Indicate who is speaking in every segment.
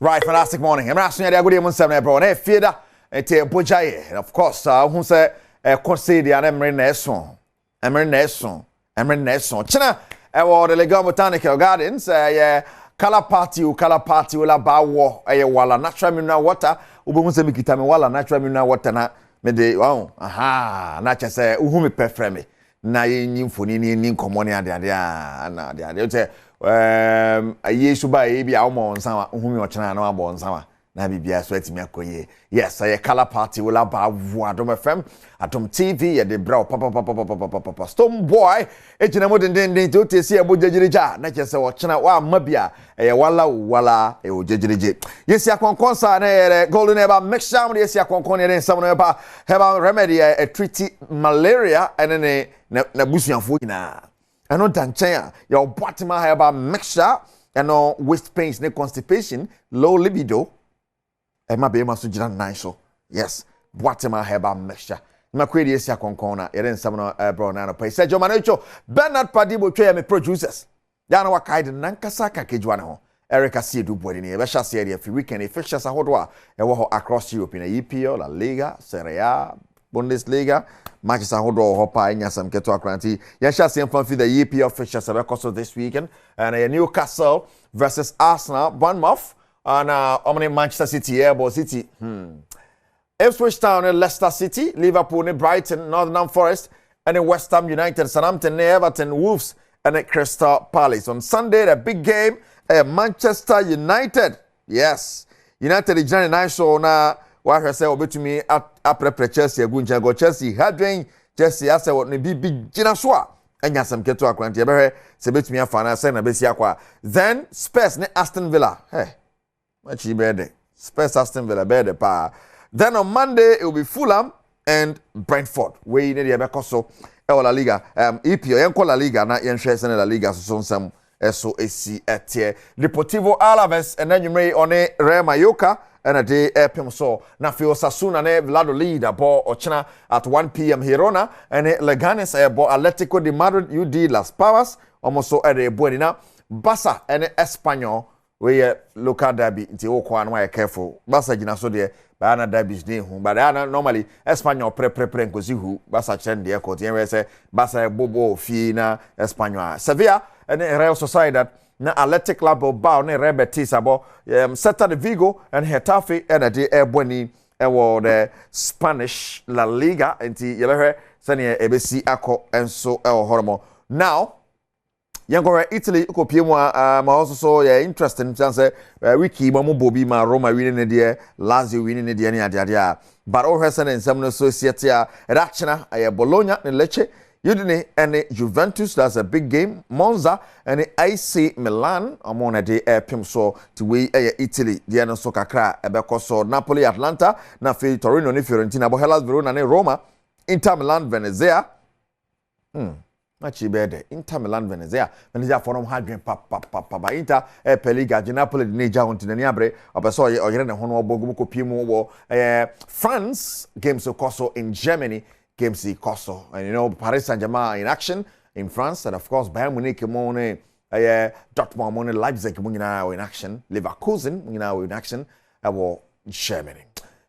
Speaker 1: Right, fantastic morning. I'm asking you a good evening, seven, bro. And Fieda, and Bojaye, of course, who say, Consider the Emery Nesson, China, the Legal Botanical Gardens, color party, will about war, walla, natural mineral water, Ubunse Mikitami walla, natural mineral water, na me de, aha, natural say, Uhumi perfreme, na yin funini, nin commoni, and the a year should buy a almost some whom you're trying to born summer. Na bibia so atimi akoye. Yes, a color party will about Adom FM, Adom TV, and the brow papa Stone boy, ejina mo den to te see abojejirija na chese wo chena wa mabia e wala e ojejirije. Yes ya konkonsa na golden eba mixture mo yes ya konkon ne nsam no eba herbal remedy a treat malaria and na busuanfo nyina. Ano danchen your bottom herbal mixture and no waist pains ne constipation, low libido. Emma be masu jina nice. Yes, Boatema herbal mixture. Ma kwedi esi akonkona yeren samno bro na no pay. Sergio Manecho, Bernard Padibo twa me producers. Ya na wakaide nankasa ka kejwa ne ho. Erica Siedu bodi ne be hya se fi weekend fixtures ahodo a e wo ho across Europe na EPL, La Liga, Serie A, Bundesliga, matches ahodo ho pa nya sam keto akranti. Ya hya se mfa fi the EPL fixtures be course this weekend and Newcastle versus Arsenal, Badwam. And Omni Manchester City, Airborne City. Ipswich Town, Leicester City, Liverpool, Brighton, Northern Forest, and West Ham United, Southampton, Everton, Wolves, and Crystal Palace. On Sunday, the big game, Manchester United. Yes, United is very nice. So now, what I say over to me after Chelsea, go Chelsea, Hadrian, Chelsea, I say what may be big Jinaswa. And yes, I'm getting to a quantity. Say bet me a fan, I say na besiakwa. Then Spurs, ne Aston Villa. Hey. Much better. Spurs Aston Villa better pa. Then on Monday it will be Fulham and Brentford. We need the Becoso La Liga. EPO Enco La Liga na yenhwe in La Liga so some SOAC etie. Deportivo Alaves and then you may on a Real Mallorca and a day epim so na fi Osasuna ne Valladolid ball ochina at 1 p.m. Girona and Leganes ball Atletico de Madrid UD Las Palmas almost so at a Buenina Barca and Espanyol. We local derby nti okwa no careful Barca gina so de ba na derbies dey hu but normally Espanyol pre nkosi hu Barca chen de court yen we say Barca bobo fi na Espanyol Sevilla and Real Sociedad na Athletic Club Bilbao na Real Betis abo Celta de Vigo and Getafe and de Ebony ewo the Spanish La Liga nti yelehwe sene ebesi akọ enso horomo now Yango Italy ko pie mu ma also so interesting chance wiki mo bobi ma Roma winning the Lazio winning the any ade but all person in some associate ya Rachna Bologna and Lecce Udine and Juventus. That's a big game. Monza and AC Milan among a day pim so to we Italy the ano so kakra ebekoso Napoli Atlanta na fi Torino ni Fiorentina bo Hellas Verona and Roma Inter Milan Venezia Machi bede Inter Milan Venezia for them hadwen papa Inter Peliga Napoli de Neja on tinani abre obeso oyere ne hono obogu ko piemu wo France games of Koso in Germany games in Koso and you know Paris Saint-Germain in action in France and of course Bayern Munich money Dortmund money Leipzig in action Leverkusen in action Germany.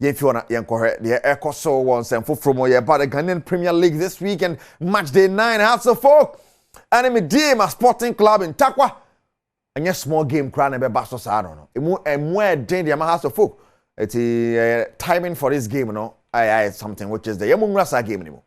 Speaker 1: If you want to the Ecoso once and from about the Ghanaian Premier League this weekend, match day 9, House of Folk, Enemy Dima Sporting Club in Takwa, and your small game crown and Bastos. I don't know. And where danger House of Folk, it's timing for this game, you know. I something which is the Yamun Rasa game anymore.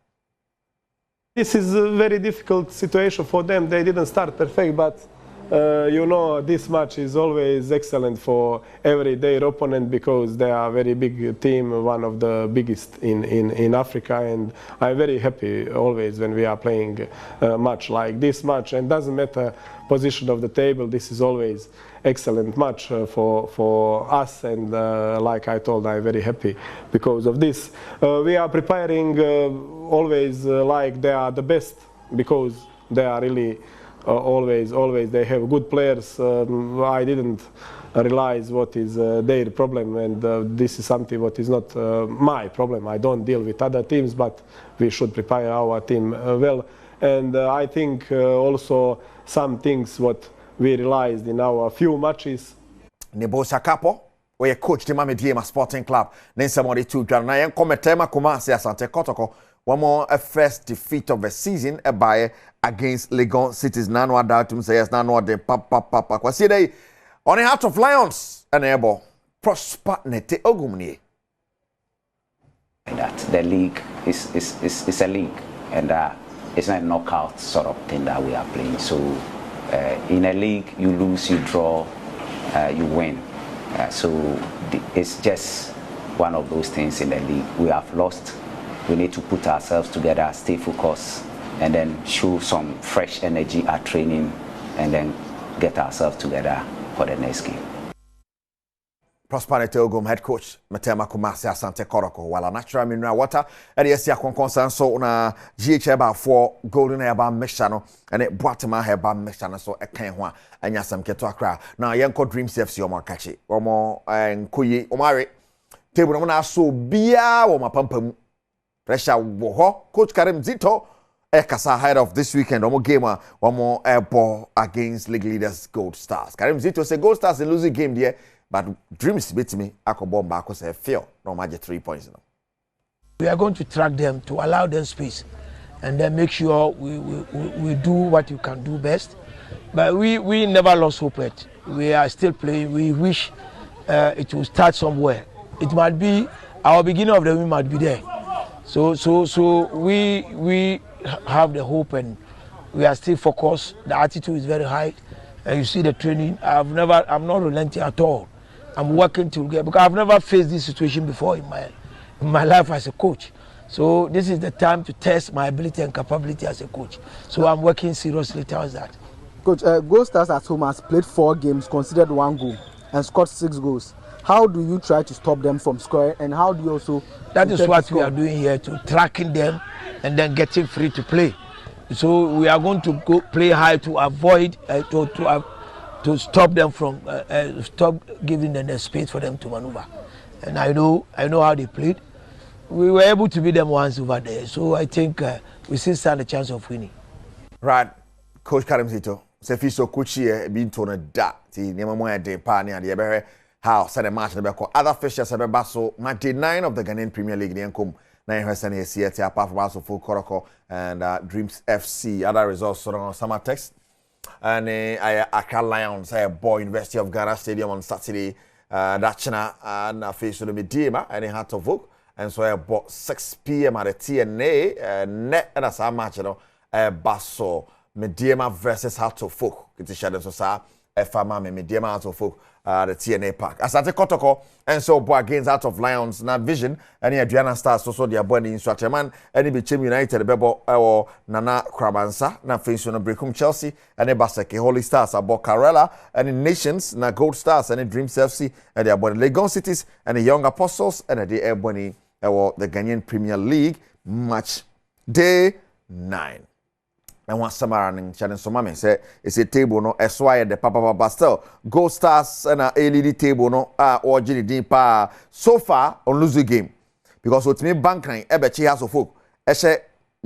Speaker 2: This is a very difficult situation for them. They didn't start perfect, but you know, this match is always excellent for their opponent because they are a very big team, one of the biggest in Africa, and I'm very happy always when we are playing a match like this match. And doesn't matter position of the table, this is always excellent match for us, and like I told, I'm very happy because of this. We are preparing always like they are the best because they are really always they have good players. I didn't realize what is their problem, and this is something what is not my problem. I don't deal with other teams, but we should prepare our team well. And I think also some things what we realized in our few matches.
Speaker 1: Nebo Sakapo, we coach the Mame Sporting Club. Then somebody to na yen kometema Kumasi Asante Kotoko. One more a first defeat of the season by against Legon Cities. Nano Adatum says Nano de Papa. Kwasi day on the Heart of Lions and able prosper nete ogumni.
Speaker 3: That the league is a league, and it's not a knockout sort of thing that we are playing. So in a league, you lose, you draw, you win. So it's just one of those things in the league. We have lost. We need to put ourselves together, stay focused, and then show some fresh energy at training, and then get ourselves together for the next game.
Speaker 1: Prosperity Ogum head coach Matema Kumasi Asante Koroko while natural mineral water and yes ya konkonsan so na GH about 4 golden eba mixture no and it boatema heba mixture no so ekan ho anya sam keto akra na yenko dreams FC omo akachi omo nkoyi omare table no na so bia wo mapampam pressure wo ho coach Karim Zito ekasa ahead of this weekend omo game omo ball against league leaders Gold Stars. Karim Zito say Gold Stars in losing game there. But dreams beat me. I could bomb back because I feel no matter 3 points. You know.
Speaker 4: We are going to track them to allow them space, and then make sure we do what you can do best. But we never lost hope yet. We are still playing. We wish it will start somewhere. It might be our beginning of the week might be there. So we have the hope, and we are still focused. The attitude is very high, and you see the training. I'm not relenting at all. I'm working to get, because I've never faced this situation before in my life as a coach. So this is the time to test my ability and capability as a coach. So I'm working seriously towards that.
Speaker 5: Coach, Gold Stars at home has played 4 games, conceded 1 goal, and scored 6 goals. How do you try to stop them from scoring, and how do you also...
Speaker 4: That is what we are doing here, to tracking them and then getting free to play. So we are going to go play high to avoid, to stop them from stop giving them the space for them to maneuver. And I know how they played. We were able to beat them once over there, so I think we still stand a chance of winning.
Speaker 1: Right, Coach Karim Zito. Se fiso coach here been to na da ti nyama mo de pa ne ade be how said the match na be ko other fixtures be baso 99 of the Ghanaian Premier League ne enkom na ehwese na yesi apart from baso full Koroko and Dreams FC. Other results so on summer text. And Accra Lions, Boy University of Ghana Stadium on Saturday. That's na face to the Medema and in Heart of Oak. And so about 6 p.m. at the TNA. Net and as a match, you know, Basso Medema versus Heart of Oak. It's shadow so sa Fama Medema Heart of Oak. The TNA Park. Asante Kotoko and so boy against Out of Lions na Vision and Adriana Stars so their boy in Swatman and Bichim United Bebo or Nana Krabansa na face on Brekum Chelsea and Baseke Holy Stars about Carella and in Nations na Gold Stars and in Dreams FC and their boy Legon Cities and the Young Apostles and the Airborne or the Ghanaian Premier League match day 9. And one Samara and Shannon Somame say it's a table no SY the Papa still Gold Stars and a LED table no or Jenny Dimpa so far on losing game because with me banking ebechi has of folk eshe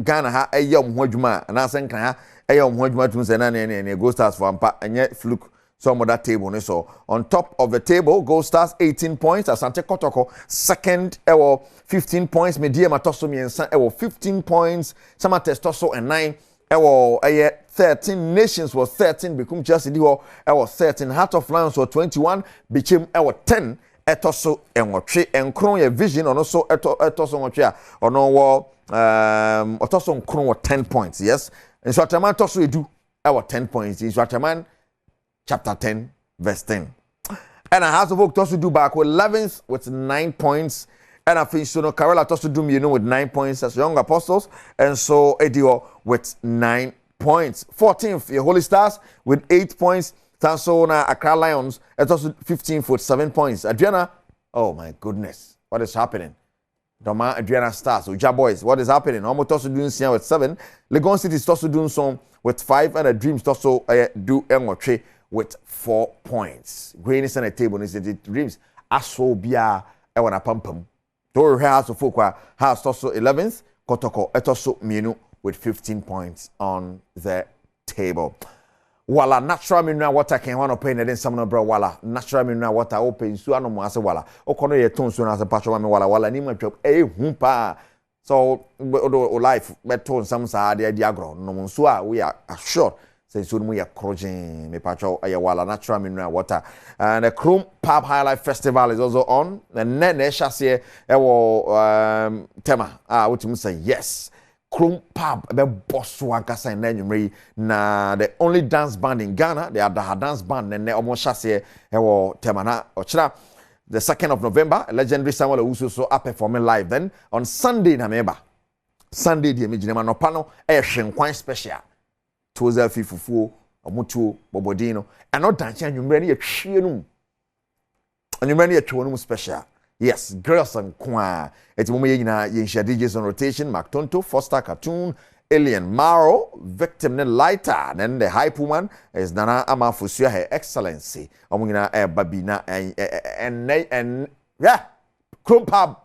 Speaker 1: Ghana ha eyom hojuma and asen kan ha eyom hojuma tun say na ne Gold Stars for ampa enye fluke some of that table no so on top of the table Gold Stars 18 points Asante Kotoko second 15 points Mediema Toso miensa 15 points Sama Testoso and 9 13 Nations was 13 become Chelsea diho 13 Heart of Lions was 21 became 10 etoso enwotwe enkron ye Vision ono so etoso nwotwe a ono wo otoso nkron wo 10 points yes and so ataman toso edu 10 points in so ataman chapter 10 verse 10 and a House of Oak toso do back with 11th with 9 points. And I think so no Carella tossed to you know with 9 points as Young Apostles, and so Edio with 9 points. 14th, your Holy Stars with 8 points. Tansona Accra Lions at also 15th with 7 points. Adriana, oh my goodness, what is happening? Doma Adriana Stars, Uja Boys, what is happening? Almost also doing some with 7. Legon City is also doing some with 5, and the Dreams also do Engotre with 4 points. Greenness on the table is the Dreams. Aso Bia Ewana Pampam. Tori House of Fokwa has also 11th, Kotoko Etoso Mienu with 15 points on the table. wala natural mineral water can one open and then some no bro wala natural mineral water open so no mo ase wala okono ye ton so na ase patcho me wala ni matwa hu pa so o life beton some sa de agro no so a we are assured say so no ye crogen me patcho ye wala natural mineral water and the Chrome Pub Highlight Festival is also on and then chassis tema what say yes Chrome Pub be boss wankasa na nwumre na the only dance band in Ghana they are the dance band and almost chassis tema na ochira the 2nd of November legendary Samuel Owusu so are performing live then on Sunday na member Sunday the ejinema no pano hwenkwan special toza fifufuo omutuo bobodino and not dance nwumre na yetwie no nwumre na yetwe no special. Yes, girls and kwa. It's moment yina yinshia DJs on rotation. Mark Tonto, Foster Cartoon, Alien Maro, Victim Lighter. Then the hype woman is Nana Amafusia, Her Excellency. Omuna Babina and yeah, Chrome Pub.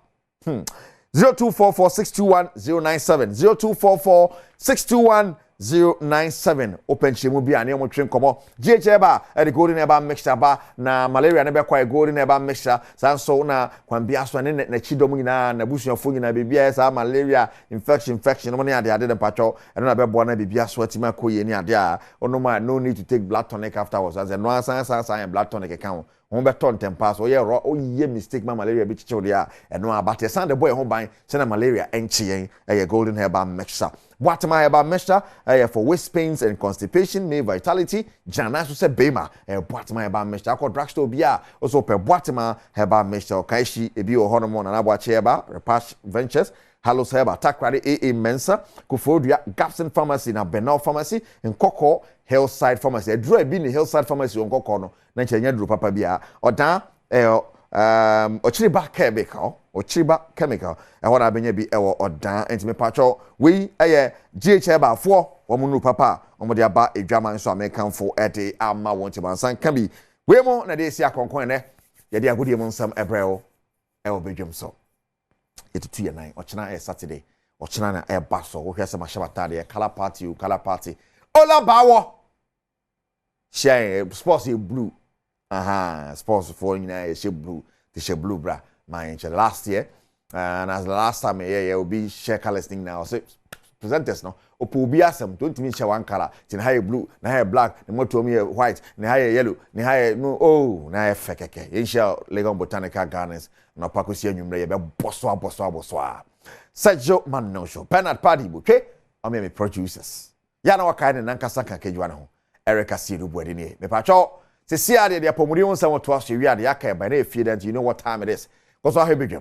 Speaker 1: 0244-621-097 0244-621-097 open chemu bi ane omotwen komo GHeba the golden eba mixture ba na malaria ne be kwa golden eba mixture sanso na kwambia so ne na chidom nyina na busuafo nyina bibia sa malaria infection no ne ade de patcho eno na be bo na bibia so atima koye ni ade a onoma no need to take blood tonic afterwards as no san blood tonic account on be ton tempa so ye mistake ma malaria bi chiche ode a eno abate san de boy ho ban se na malaria enchi yen golden herbal mixture Badwam herbal mixture for waist pains and constipation, male vitality. Jana so say bema Badwam herbal mixture. Ako drugstore bia also per Badwam herbal mixture. Kaishi ebi o hormone na abwache herbal, Repash Ventures, Halos herbal, Takrade AA Mensa, Kufodia, Gapson Pharmacy na Benal Pharmacy, and Koko Hillside Pharmacy. Drew ebi ni Hillside Pharmacy on Koko no. Na chenya drew papa bia. Odan Ochiriba chemical and what abenye bi ewo odan entime pacho we GHeba for womunu papa omode aba edwaman so American for ete ama wonti mansan kan bi we mo na de sia konkon ne ye de agudie mo nsam ebreo ewo bedwam so etutu ye nan ochina Saturday ochina na baso wo hwese ma shabata de color party ola bawo share sports blue sports for nyina she blue the she blue bra my last year and as the last time will be share colors thing now so presenters no opo bi asem don't mean share one color tin high blue na high black the motor me white na high yellow na high no na fekeke in share Legon Botanical Gardens na pakosi anwumre ye be boso Sergio Manno show Bernard Paddy okay am me producers ya na wakai ne nankasa kan kedwa ne ho Erica Sidu Bwede ne me pacho se sia de apomuri won sam to aso wi ade aka e ba na efie that you know what time it is because I have big